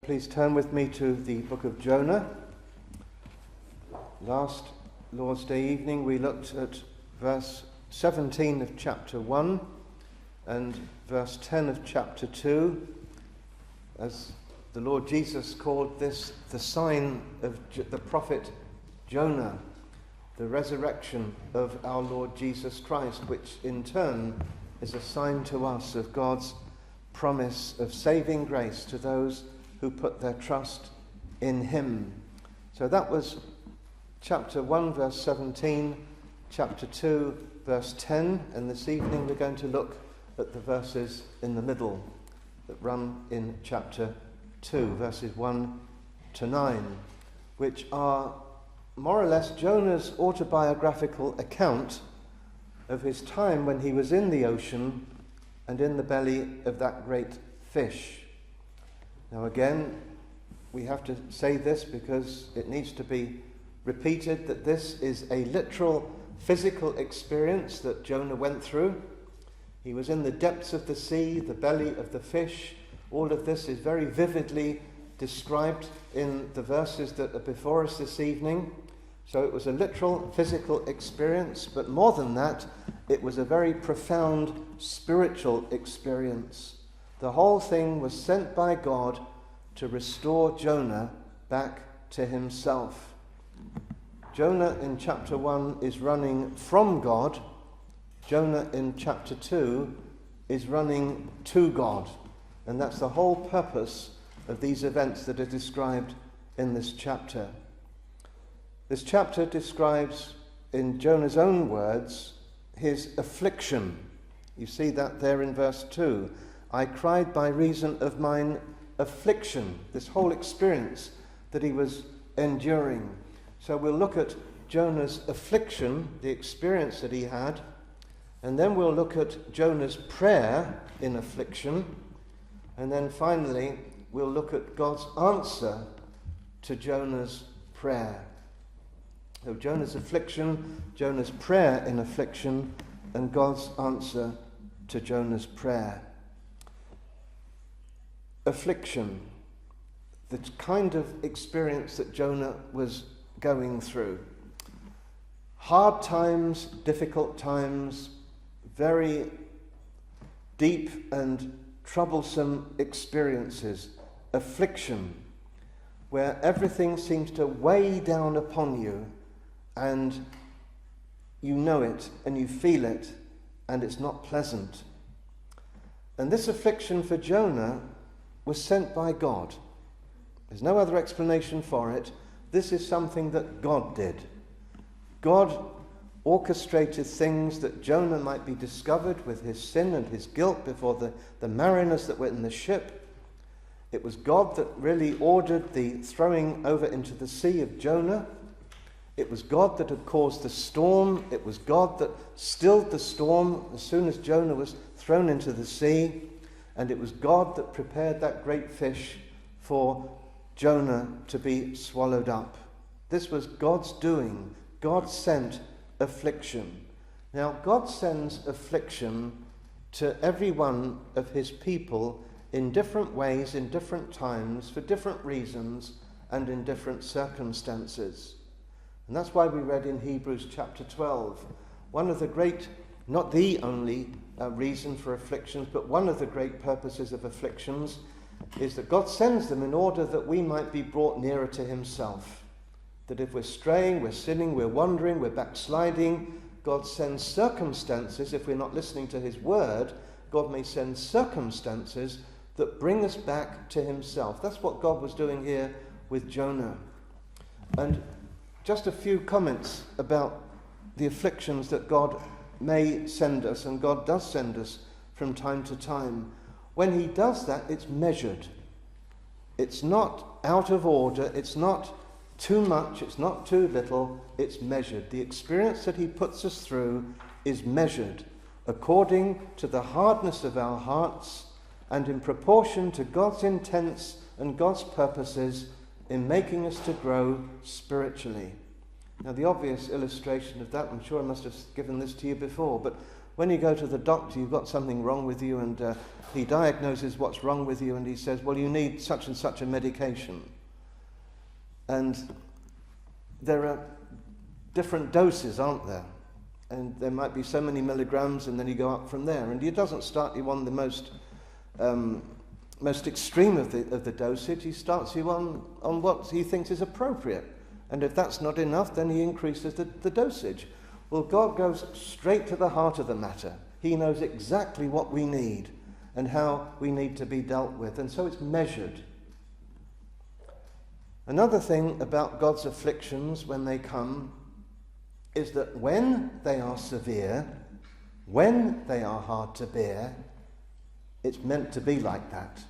Please turn with me to the book of Jonah. Last Lord's Day evening we looked at verse 17 of chapter 1 and verse 10 of chapter 2, as the Lord Jesus called this the sign of the prophet Jonah, the resurrection of our Lord Jesus Christ, which in turn is a sign to us of God's promise of saving grace to those who put their trust in him. So that was chapter 1 verse 17, chapter 2 verse 10, and this evening we're going to look at the verses in the middle that run in chapter 2, verses 1 to 9, which are more or less Jonah's autobiographical account of his time when he was in the ocean and in the belly of that great fish. Now again, we have to say this because it needs to be repeated, that this is a literal physical experience that Jonah went through. He was in the depths of the sea, the belly of the fish. All of this is very vividly described in the verses that are before us this evening. So it was a literal physical experience, but more than that, it was a very profound spiritual experience. The whole thing was sent by God to restore Jonah back to himself. Jonah in chapter 1 is running from God. Jonah in chapter 2 is running to God. And that's the whole purpose of these events that are described in this chapter. This chapter describes, in Jonah's own words, his affliction. You see that there in verse 2. I cried by reason of mine affliction, this whole experience that he was enduring. So we'll look at Jonah's affliction, the experience that he had, and then we'll look at Jonah's prayer in affliction, and then finally we'll look at God's answer to Jonah's prayer. So Jonah's affliction, Jonah's prayer in affliction, and God's answer to Jonah's prayer. Affliction, the kind of experience that Jonah was going through. Hard times, difficult times, very deep and troublesome experiences. Affliction, where everything seems to weigh down upon you, and you know it and you feel it, and it's not pleasant. And this affliction for Jonah was sent by God. There's no other explanation for it. This is something that God did. God orchestrated things that Jonah might be discovered with his sin and his guilt before the mariners that were in the ship. It was God that really ordered the throwing over into the sea of Jonah. It was God that had caused the storm. It was God that stilled the storm as soon as Jonah was thrown into the sea. And it was God that prepared that great fish for Jonah to be swallowed up. This was God's doing. God sent affliction. Now, God sends affliction to every one of his people in different ways, in different times, for different reasons, and in different circumstances. And that's why we read in Hebrews chapter 12, one of the great, not the only reason for afflictions, but one of the great purposes of afflictions is that God sends them in order that we might be brought nearer to himself. That if we're straying, we're sinning, we're wandering, we're backsliding, God sends circumstances. If we're not listening to his word, God may send circumstances that bring us back to himself. That's what God was doing here with Jonah. And just a few comments about the afflictions that God may send us, and God does send us from time to time. When he does that, it's measured. It's not out of order, it's not too much, it's not too little, it's measured. The experience that he puts us through is measured according to the hardness of our hearts and in proportion to God's intents and God's purposes in making us to grow spiritually. Now, the obvious illustration of that, I'm sure I must have given this to you before, but when you go to the doctor, you've got something wrong with you, and he diagnoses what's wrong with you, and he says, well, you need such and such a medication. And there are different doses, aren't there? And there might be so many milligrams, and then you go up from there. And he doesn't start you on the most extreme of the dosage. He starts you on what he thinks is appropriate. And if that's not enough, then he increases the dosage. Well, God goes straight to the heart of the matter. He knows exactly what we need and how we need to be dealt with. And so it's measured. Another thing about God's afflictions when they come is that when they are severe, when they are hard to bear, it's meant to be like that.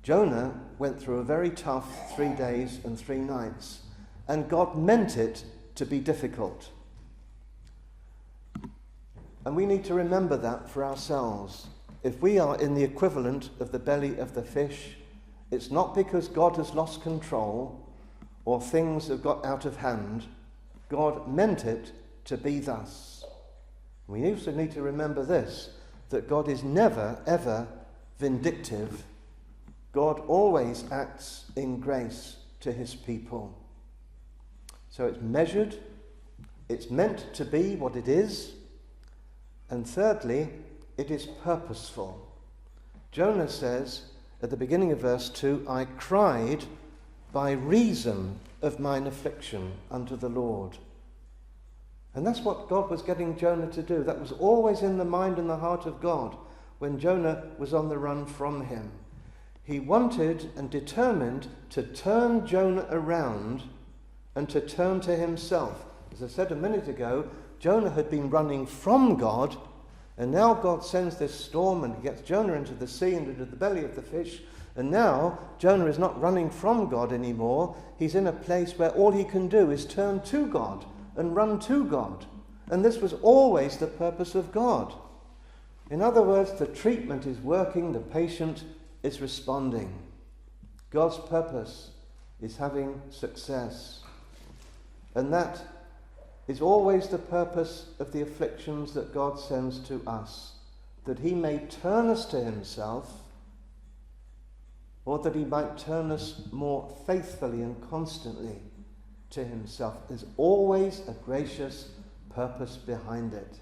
Jonah went through a very tough 3 days and 3 nights, and God meant it to be difficult. And we need to remember that for ourselves. If we are in the equivalent of the belly of the fish, it's not because God has lost control or things have got out of hand. God meant it to be thus. We also need to remember this, that God is never, ever vindictive. God always acts in grace to his people. So it's measured, it's meant to be what it is, and thirdly, it is purposeful. Jonah says at the beginning of verse 2, I cried by reason of mine affliction unto the Lord. And that's what God was getting Jonah to do. That was always in the mind and the heart of God when Jonah was on the run from him. He wanted and determined to turn Jonah around and to turn to himself. As I said a minute ago, Jonah had been running from God, and now God sends this storm and gets Jonah into the sea and into the belly of the fish. And now Jonah is not running from God anymore. He's in a place where all he can do is turn to God and run to God. And this was always the purpose of God. In other words, the treatment is working, the patient is responding. God's purpose is having success. And that is always the purpose of the afflictions that God sends to us, that he may turn us to himself, or that he might turn us more faithfully and constantly to himself. There's always a gracious purpose behind it.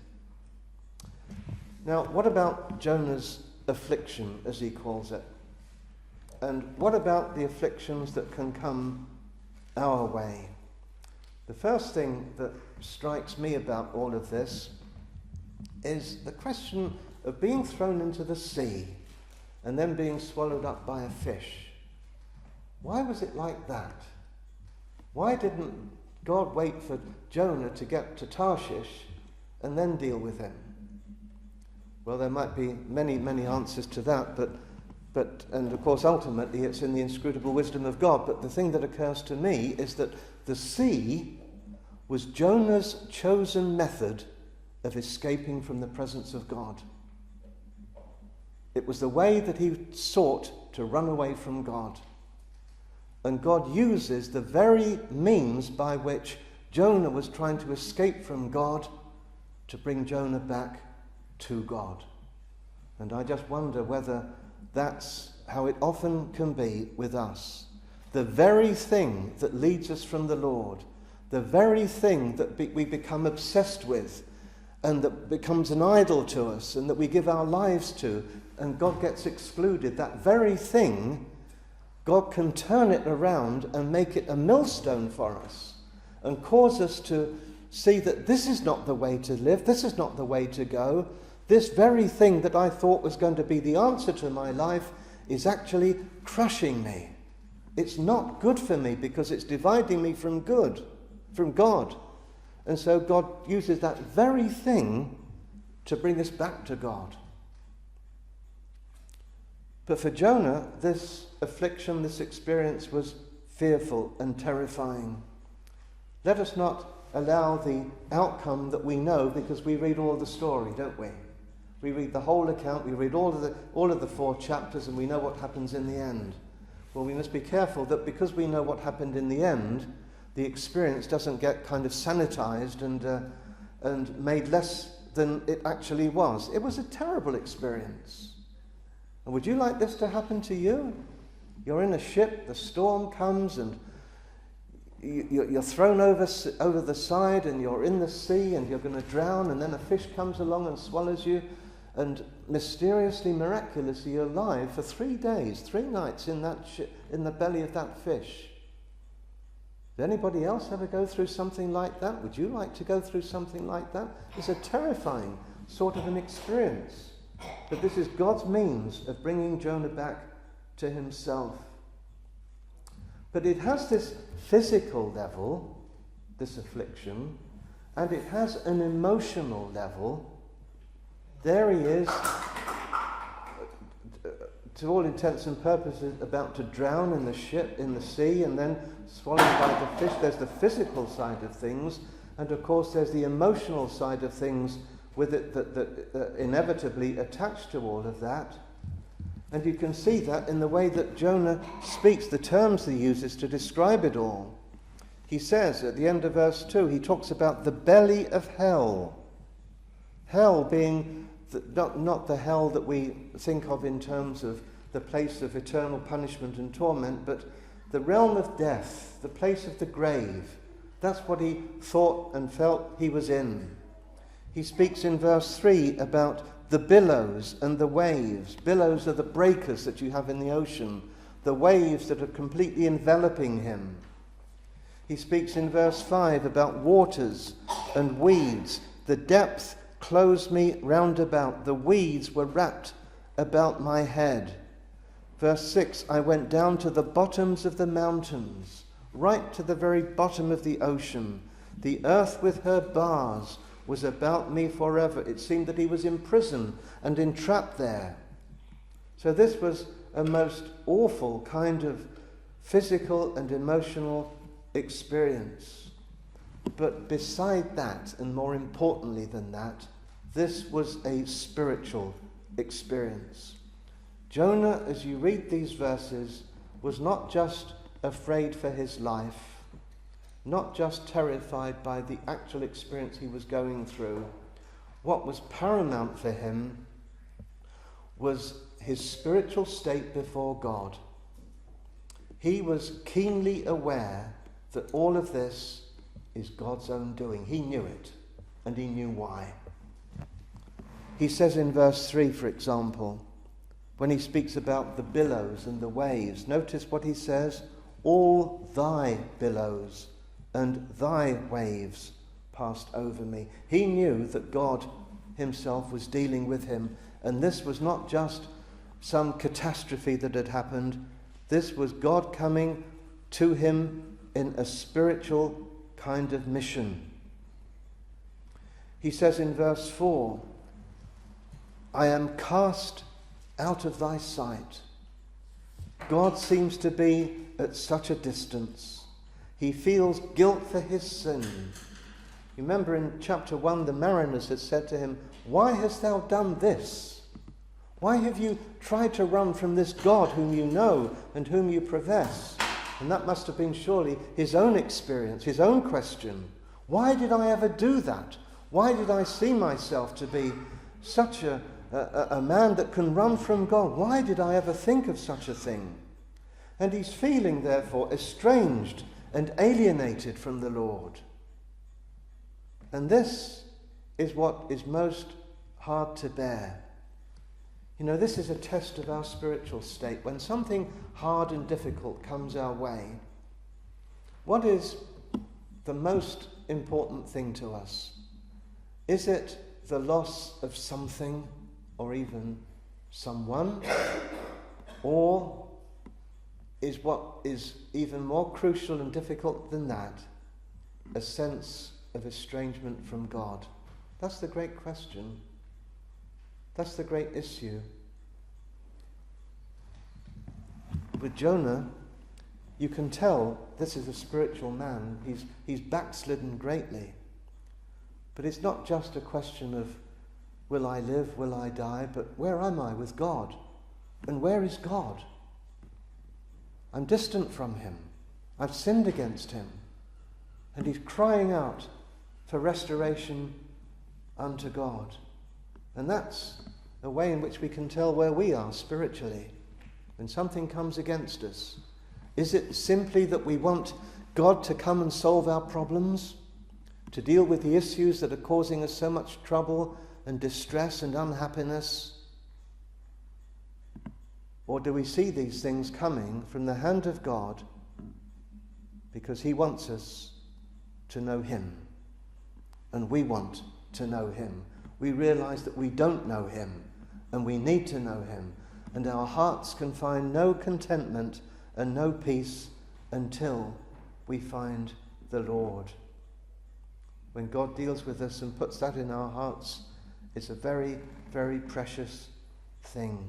Now, what about Jonah's affliction, as he calls it? And what about the afflictions that can come our way? The first thing that strikes me about all of this is the question of being thrown into the sea and then being swallowed up by a fish. Why was it like that? Why didn't God wait for Jonah to get to Tarshish and then deal with him? Well, there might be many, many answers to that, but and of course ultimately it's in the inscrutable wisdom of God. But the thing that occurs to me is that the sea was Jonah's chosen method of escaping from the presence of God. It was the way that he sought to run away from God. And God uses the very means by which Jonah was trying to escape from God to bring Jonah back to God. And I just wonder whether that's how it often can be with us. The very thing that leads us from the Lord, the very thing that we become obsessed with and that becomes an idol to us and that we give our lives to, and God gets excluded, that very thing, God can turn it around and make it a millstone for us and cause us to see that this is not the way to live, this is not the way to go. This very thing that I thought was going to be the answer to my life is actually crushing me. It's not good for me because it's dividing me from God. And so God uses that very thing to bring us back to God. But for Jonah, this affliction, this experience was fearful and terrifying. Let us not allow the outcome that we know, because we read all the story, don't we? We read the whole account, we read all of the 4 chapters, and we know what happens in the end. Well, we must be careful that because we know what happened in the end, the experience doesn't get kind of sanitized and made less than it actually was. It was a terrible experience. And would you like this to happen to you? You're in a ship, the storm comes, and you're thrown over the side, and you're in the sea, and you're going to drown, and then a fish comes along and swallows you, and mysteriously, miraculously, you're alive for 3 days, 3 nights in that in the belly of that fish. Did anybody else ever go through something like that? Would you like to go through something like that? It's a terrifying sort of an experience. But this is God's means of bringing Jonah back to himself. But it has this physical level, this affliction, and it has an emotional level. There he is, to all intents and purposes, about to drown in the ship, in the sea, and then swallowed by the fish. There's the physical side of things, and of course there's the emotional side of things with it that inevitably attached to all of that. And you can see that in the way that Jonah speaks, the terms he uses to describe it all. He says at the end of verse 2, he talks about the belly of hell. Hell being not the hell that we think of in terms of the place of eternal punishment and torment, but the realm of death, the place of the grave. That's what he thought and felt he was in. He speaks in verse 3 about the billows and the waves. Billows are the breakers that you have in the ocean, the waves that are completely enveloping him. He speaks in verse 5 about waters and weeds. The depth closed me round about. The weeds were wrapped about my head. Verse 6, I went down to the bottoms of the mountains, right to the very bottom of the ocean. The earth with her bars was about me forever. It seemed that he was imprisoned and entrapped there. So this was a most awful kind of physical and emotional experience. But beside that, and more importantly than that, this was a spiritual experience. Jonah, as you read these verses, was not just afraid for his life, not just terrified by the actual experience he was going through. What was paramount for him was his spiritual state before God. He was keenly aware that all of this is God's own doing. He knew it, and he knew why. He says in verse 3, for example, when he speaks about the billows and the waves, notice what he says, all thy billows and thy waves passed over me. He knew that God himself was dealing with him, and this was not just some catastrophe that had happened. This was God coming to him in a spiritual kind of mission. He says in verse 4, I am cast out of thy sight. God seems to be at such a distance. He feels guilt for his sin. You remember in chapter 1, the mariners had said to him, why hast thou done this? Why have you tried to run from this God whom you know and whom you profess? And that must have been surely his own experience, his own question. Why did I ever do that? Why did I see myself to be such a man that can run from God? Why did I ever think of such a thing? And he's feeling, therefore, estranged and alienated from the Lord. And this is what is most hard to bear. You know, this is a test of our spiritual state. When something hard and difficult comes our way, what is the most important thing to us? Is it the loss of something or even someone? Or is what is even more crucial and difficult than that a sense of estrangement from God? That's the great question. That's the great issue. With Jonah, you can tell this is a spiritual man. He's backslidden greatly. But it's not just a question of will I live, will I die, but where am I with God? And where is God? I'm distant from him. I've sinned against him. And he's crying out for restoration unto God. And that's a way in which we can tell where we are spiritually when something comes against us. Is it simply that we want God to come and solve our problems, to deal with the issues that are causing us so much trouble and distress and unhappiness? Or do we see these things coming from the hand of God because he wants us to know him, and we want to know him? We realize that we don't know him, and we need to know him, and our hearts can find no contentment and no peace until we find the Lord. When God deals with us and puts that in our hearts, it's a very, very precious thing.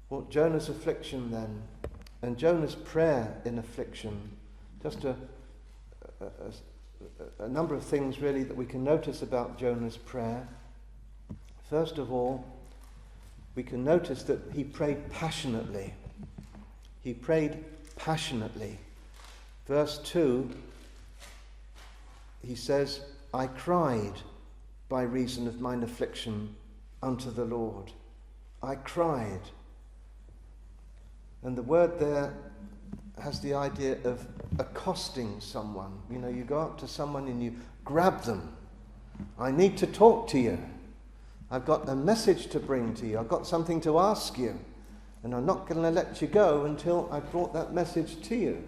Well, Jonah's affliction then, and Jonah's prayer in affliction, just a number of things really that we can notice about Jonah's prayer. First of all, we can notice that he prayed passionately. He prayed passionately. Verse 2, he says, I cried by reason of mine affliction unto the Lord. I cried. And the word there has the idea of accosting someone. You know, you go up to someone and you grab them. I need to talk to you. I've got a message to bring to you. I've got something to ask you. And I'm not going to let you go until I've brought that message to you.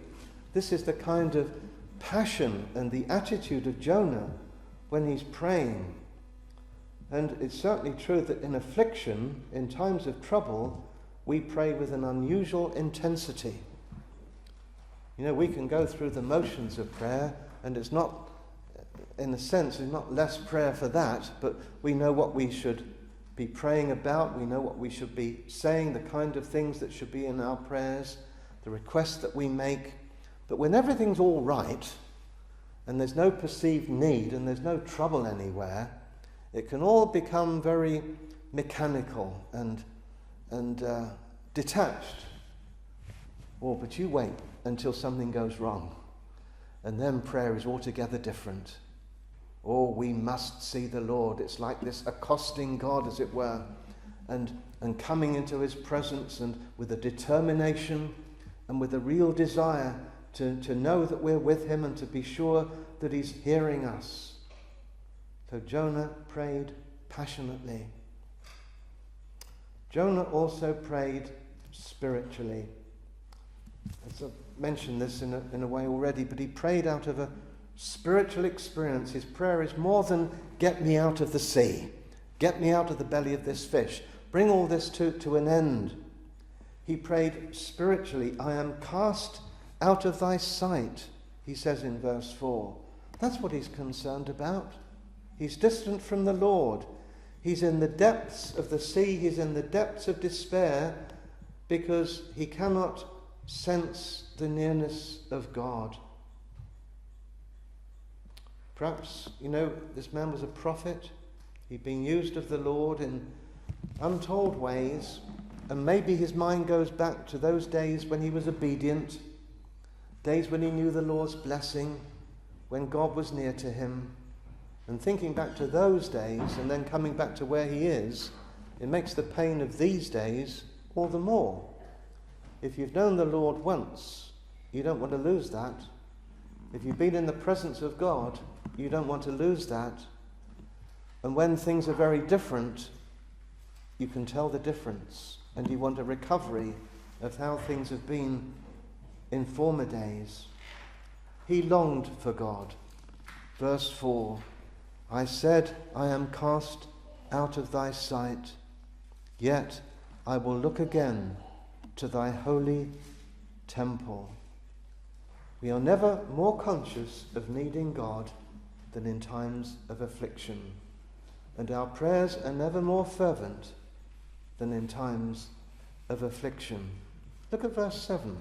This is the kind of passion and the attitude of Jonah when he's praying. And it's certainly true that in affliction, in times of trouble, we pray with an unusual intensity. You know, we can go through the motions of prayer, and it's not, in a sense, it's not less prayer for that, but we know what we should be praying about, we know what we should be saying, the kind of things that should be in our prayers, the requests that we make. But when everything's all right, and there's no perceived need, and there's no trouble anywhere, it can all become very mechanical and detached. Oh, but you wait until something goes wrong, and then prayer is altogether different. Oh, we must see the Lord. It's like this accosting God, as it were, and coming into his presence, and with a determination and with a real desire to know that we're with him and to be sure that he's hearing us. So Jonah prayed passionately. Jonah also prayed spiritually. As I've mentioned this in a way already, but he prayed out of a spiritual experience. His prayer is more than get me out of the sea, get me out of the belly of this fish, bring all this to an end. He prayed spiritually. I am cast out of thy sight, he says in verse 4. That's what he's concerned about. He's distant from the Lord. He's in the depths of the sea. He's in the depths of despair because he cannot sense the nearness of God. Perhaps, you know, this man was a prophet. He'd been used of the Lord in untold ways, and maybe his mind goes back to those days when he was obedient, days when he knew the Lord's blessing, when God was near to him. And thinking back to those days and then coming back to where he is, it makes the pain of these days all the more. If you've known the Lord once, you don't want to lose that. If you've been in the presence of God, you don't want to lose that. And when things are very different, you can tell the difference, and you want a recovery of how things have been in former days. He longed for God. Verse 4, I said, I am cast out of thy sight, yet I will look again to thy holy temple. We are never more conscious of needing God than in times of affliction, and our prayers are never more fervent than in times of affliction. Look at verse 7.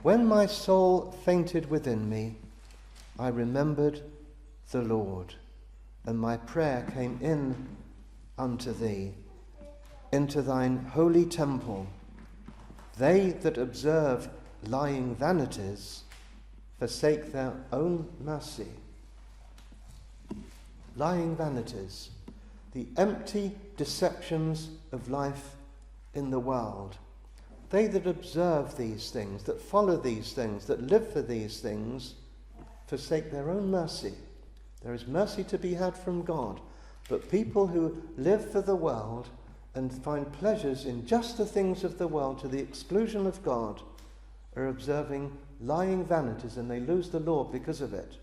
When my soul fainted within me, I remembered the Lord, and my prayer came in unto thee, into thine holy temple. They that observe lying vanities forsake their own mercy. lying vanities, the empty deceptions of life in the world. They that observe these things, that follow these things, that live for these things, forsake their own mercy. There is mercy to be had from God, but people who live for the world and find pleasures in just the things of the world to the exclusion of God are observing lying vanities, and they lose the Lord because of it.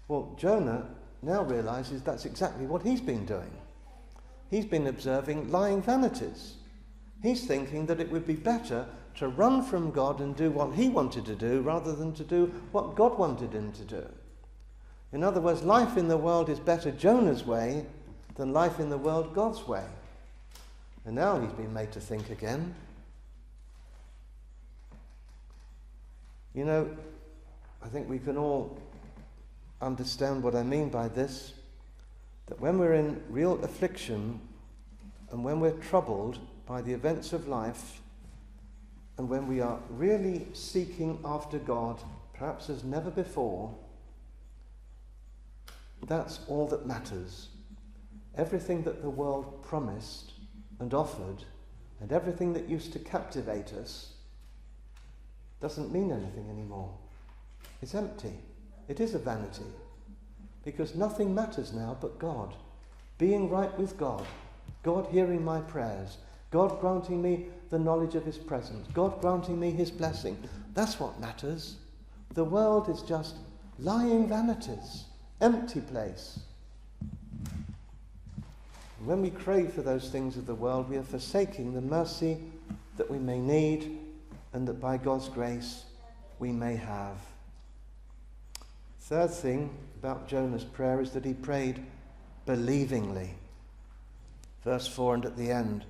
Well, Jonah now realizes that's exactly what he's been doing. He's been observing lying vanities. He's thinking that it would be better to run from God and do what he wanted to do rather than to do what God wanted him to do. In other words, life in the world is better Jonah's way than life in the world God's way. And now he's been made to think again. You know, I think we can all understand what I mean by this, that when we're in real affliction and when we're troubled by the events of life, and when we are really seeking after God, perhaps as never before, that's all that matters. Everything that the world promised and offered, and everything that used to captivate us, doesn't mean anything anymore. It's empty. It is a vanity. Because nothing matters now but God. Being right with God. God hearing my prayers. God granting me the knowledge of his presence. God granting me his blessing. That's what matters. The world is just lying vanities. Empty place. When we crave for those things of the world, we are forsaking the mercy that we may need and that by God's grace we may have. Third thing about Jonah's prayer is that he prayed believingly. Verse 4 and at the end.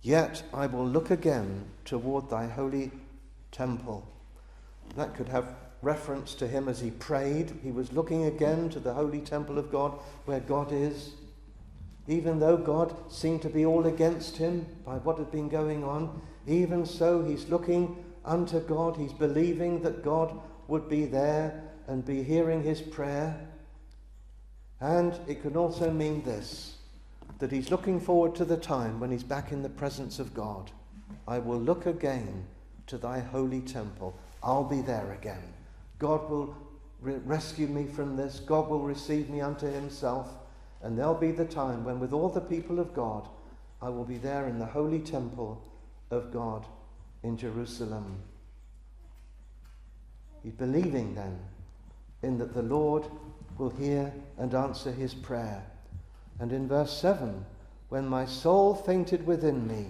Yet I will look again toward thy holy temple. That could have reference to him as he prayed. He was looking again to the holy temple of God where God is. Even though God seemed to be all against him by what had been going on, even so he's looking unto God. He's believing that God would be there and be hearing his prayer. And it can also mean this, that he's looking forward to the time when he's back in the presence of God. I will look again to thy holy temple. I'll be there again. God will rescue me from this. God will receive me unto himself. And there'll be the time when with all the people of God, I will be there in the holy temple of God in Jerusalem. He's believing then in that the Lord will hear and answer his prayer. And in verse 7, when my soul fainted within me,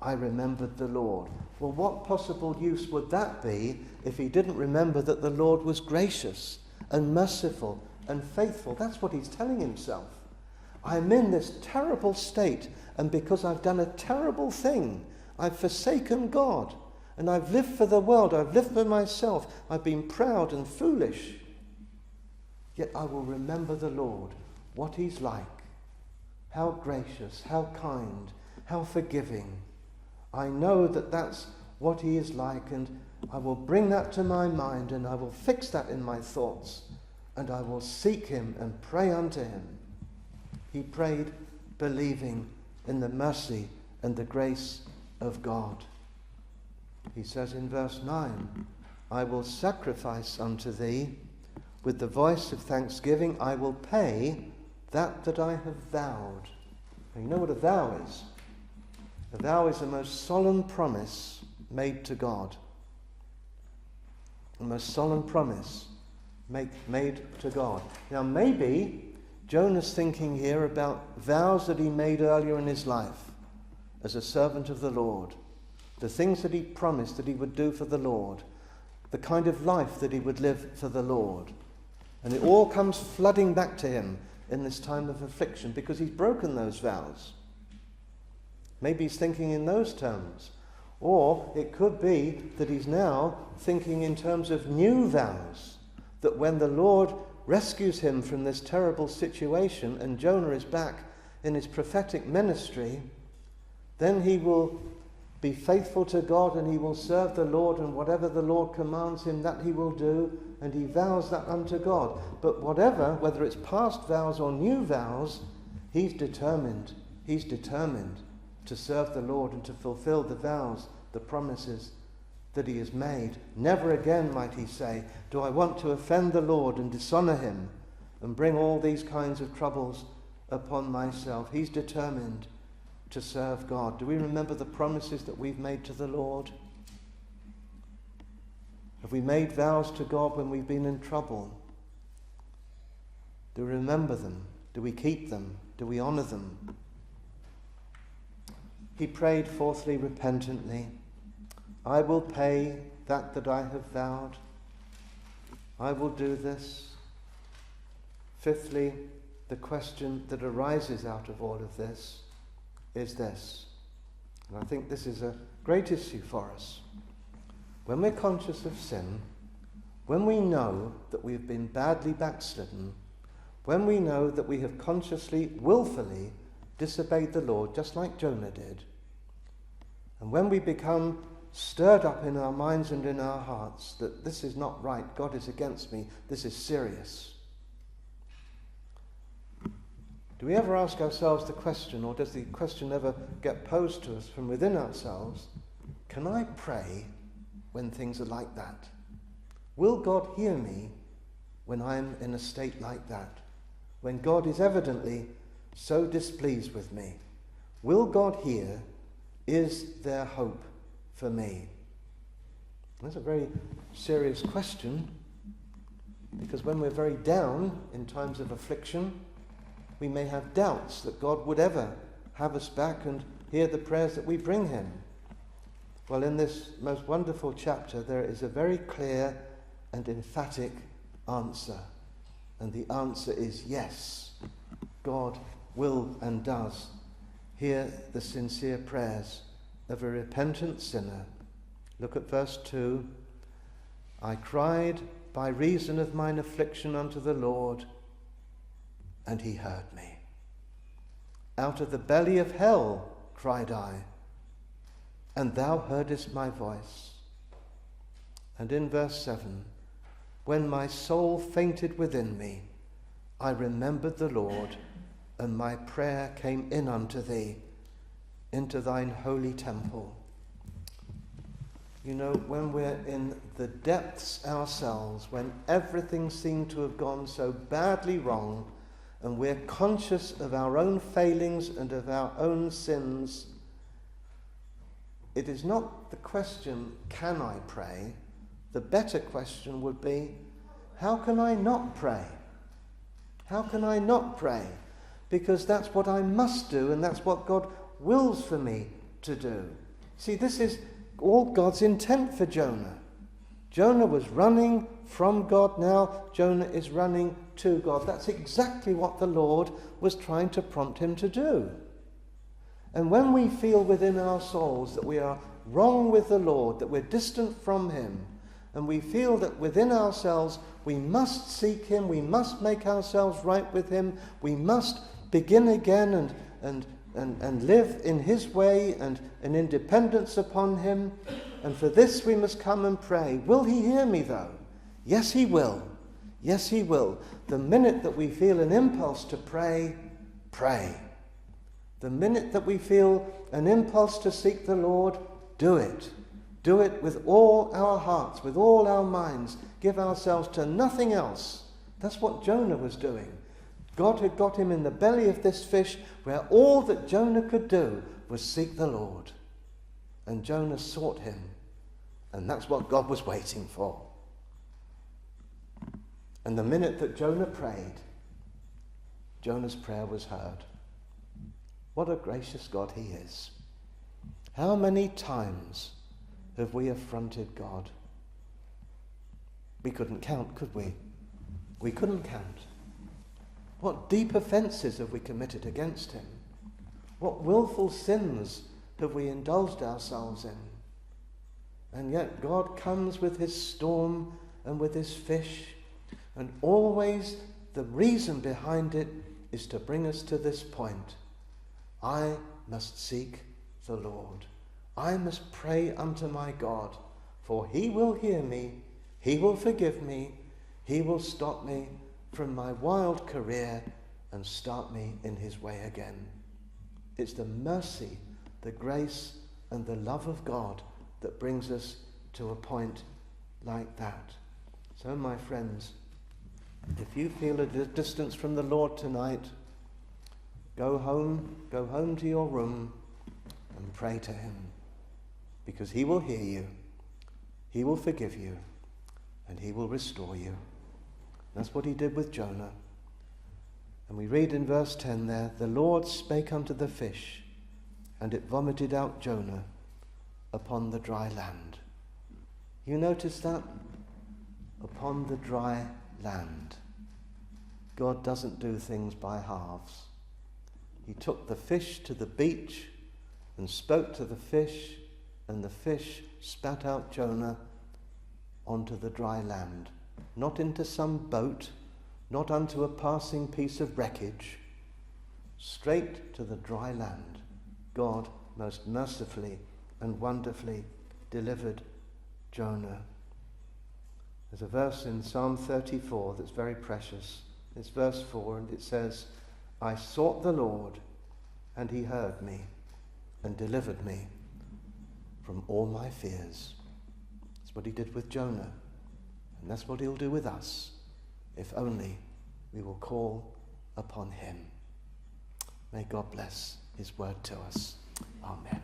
I remembered the Lord. Well, what possible use would that be if he didn't remember that the Lord was gracious and merciful and faithful? That's what he's telling himself. I'm in this terrible state, and because I've done a terrible thing, I've forsaken God, and I've lived for the world, I've lived for myself, I've been proud and foolish. Yet I will remember the Lord, what he's like, how gracious, how kind, how forgiving. I know that that's what he is like, and I will bring that to my mind, and I will fix that in my thoughts, and I will seek him and pray unto him. He prayed believing in the mercy and the grace of God. He says in verse 9, I will sacrifice unto thee with the voice of thanksgiving. I will pay that I have vowed. Now, you know what a vow is? A vow is a most solemn promise made to God. A most solemn promise made to God. Now maybe Jonah's thinking here about vows that he made earlier in his life as a servant of the Lord. The things that he promised that he would do for the Lord. The kind of life that he would live for the Lord. And it all comes flooding back to him in this time of affliction because he's broken those vows. Maybe he's thinking in those terms. Or it could be that he's now thinking in terms of new vows. That when the Lord rescues him from this terrible situation and Jonah is back in his prophetic ministry, then he will be faithful to God, and he will serve the Lord, and whatever the Lord commands him, that he will do, and he vows that unto God. But whatever, whether it's past vows or new vows, he's determined to serve the Lord and to fulfill the vows, the promises that he has made. Never again, might he say, do I want to offend the Lord and dishonour him and bring all these kinds of troubles upon myself. He's determined to serve God. Do we remember the promises that we've made to the Lord? Have we made vows to God when we've been in trouble? Do we remember them? Do we keep them? Do we honour them? He prayed, fourthly, repentantly, I will pay that I have vowed. I will do this. Fifthly, the question that arises out of all of this is this, and I think this is a great issue for us. When we're conscious of sin, when we know that we've been badly backslidden, when we know that we have consciously, willfully disobeyed the Lord, just like Jonah did, and when we become stirred up in our minds and in our hearts that this is not right, God is against me, this is serious, do we ever ask ourselves the question, or does the question ever get posed to us from within ourselves, can I pray when things are like that? Will God hear me when I'm in a state like that? When God is evidently so displeased with me? Will God hear? Is there hope for me? That's a very serious question, because when we're very down in times of affliction, we may have doubts that God would ever have us back and hear the prayers that we bring him. Well, in this most wonderful chapter, there is a very clear and emphatic answer. And the answer is yes, God will and does hear the sincere prayers of a repentant sinner. Look at verse 2. I cried by reason of mine affliction unto the Lord, and he heard me. Out of the belly of hell cried I, and thou heardest my voice. And in verse 7, when my soul fainted within me, I remembered the Lord, and my prayer came in unto thee, into thine holy temple. You know, when we're in the depths ourselves, when everything seemed to have gone so badly wrong, and we're conscious of our own failings and of our own sins, it is not the question, can I pray? The better question would be, how can I not pray? How can I not pray? Because that's what I must do, and that's what God wills for me to do. See, this is all God's intent for Jonah. Jonah was running from God, now Jonah is running to God. That's exactly what the Lord was trying to prompt him to do. And when we feel within our souls that we are wrong with the Lord, that we're distant from him, and we feel that within ourselves we must seek him, we must make ourselves right with him, we must begin again and live in his way and in independence upon him, and for this we must come and pray. Will he hear me though? Yes, he will. Yes, he will. The minute that we feel an impulse to pray, pray. The minute that we feel an impulse to seek the Lord, do it. Do it with all our hearts, with all our minds. Give ourselves to nothing else. That's what Jonah was doing. God had got him in the belly of this fish, where all that Jonah could do was seek the Lord. And Jonah sought him. And that's what God was waiting for. And the minute that Jonah prayed, Jonah's prayer was heard. What a gracious God he is. How many times have we affronted God? We couldn't count, could we? We couldn't count. What deep offences have we committed against him? What willful sins have we indulged ourselves in? And yet God comes with his storm and with his fish, and always the reason behind it is to bring us to this point. I must seek the Lord. I must pray unto my God, for he will hear me, he will forgive me, he will stop me from my wild career and start me in his way again. It's the mercy, the grace, and the love of God that brings us to a point like that. So, my friends, if you feel a distance from the Lord tonight, go home to your room and pray to him, because he will hear you, he will forgive you, and he will restore you. That's what he did with Jonah. And we read in verse 10 there, the Lord spake unto the fish, and it vomited out Jonah upon the dry land. You notice that? Upon the dry land. God doesn't do things by halves. He took the fish to the beach and spoke to the fish, and the fish spat out Jonah onto the dry land. Not into some boat, not unto a passing piece of wreckage. Straight to the dry land. God most mercifully and wonderfully delivered Jonah. There's a verse in Psalm 34 that's very precious. It's verse 4, and it says, I sought the Lord, and he heard me and delivered me from all my fears. That's what he did with Jonah, and that's what he'll do with us, if only we will call upon him. May God bless his word to us. Amen.